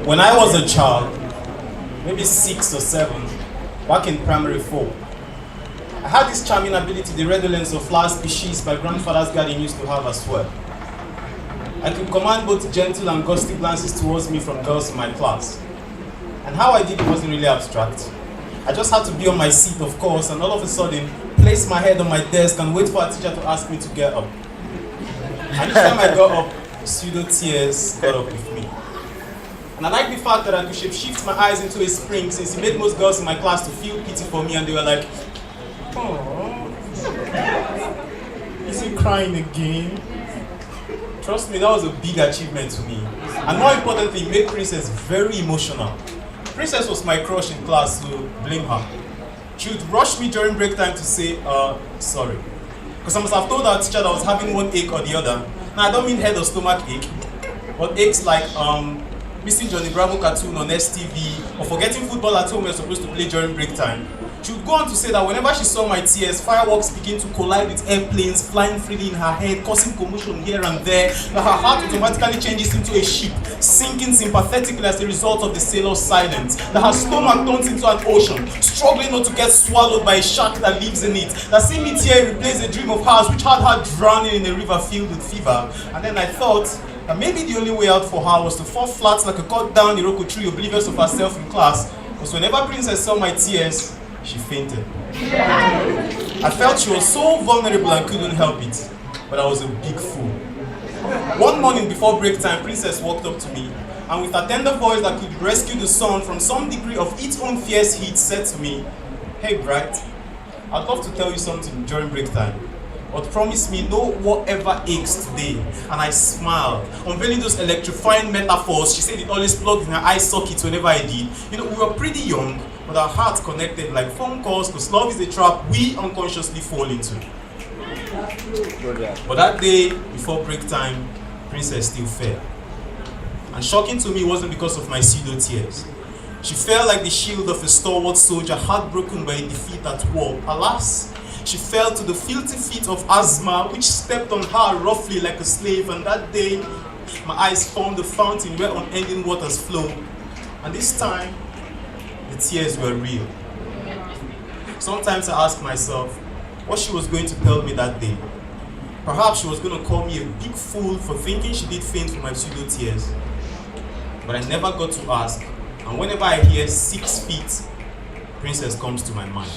When I was a child, maybe 6 or 7, back in primary 4, I had this charming ability, the redolence of flower species my grandfather's garden used to have as well. I could command both gentle and gusty glances towards me from girls in my class. And how I did it wasn't really abstract. I just had to be on my seat, of course, and all of a sudden, place my head on my desk and wait for a teacher to ask me to get up. And each time I got up, pseudo tears got up with me. And I like the fact that I could shift my eyes into a spring, since it made most girls in my class to feel pity for me, and they were like, "Oh, is he crying again?" Trust me, that was a big achievement to me. And more importantly, it made Princess very emotional. Princess was my crush in class, so blame her. She would rush me during break time to say, sorry. Because I must have told our teacher that I was having one ache or the other. Now, I don't mean head or stomach ache, but aches like missing Johnny Bravo cartoon on STV, or forgetting football at home we were supposed to play during break time. She would go on to say that whenever she saw my tears, fireworks begin to collide with airplanes flying freely in her head, causing commotion here and there, that her heart automatically changes into a ship, sinking sympathetically as a result of the sailor's silence, that her stomach turns into an ocean, struggling not to get swallowed by a shark that lives in it, that seeing me tear replaced a dream of hers which had her drowning in a river filled with fever. And then I thought that maybe the only way out for her was to fall flat like a cut down Iroko tree, oblivious of herself in class, because whenever Princess saw my tears, she fainted. I felt she was so vulnerable and couldn't help it, but I was a big fool. One morning before break time, Princess walked up to me, and with a tender voice that could rescue the sun from some degree of its own fierce heat, said to me, "Hey Bwrite, I'd love to tell you something during break time, but promise me no whatever aches today." And I smiled, unveiling those electrifying metaphors she said it always plugged in her eye sockets whenever I did. You know, we were pretty young, but our hearts connected like phone calls, because love is a trap we unconsciously fall into. But that day, before break time, Princess still fell. And shocking to me wasn't because of my pseudo tears. She fell like the shield of a stalwart soldier heartbroken by a defeat at war. Alas, she fell to the filthy feet of asthma, which stepped on her roughly like a slave. And that day, my eyes formed a fountain where unending waters flow. And this time, the tears were real. Sometimes I ask myself what she was going to tell me that day. Perhaps she was going to call me a big fool for thinking she did faint for my pseudo tears. But I never got to ask. And whenever I hear 6 feet, Princess comes to my mind.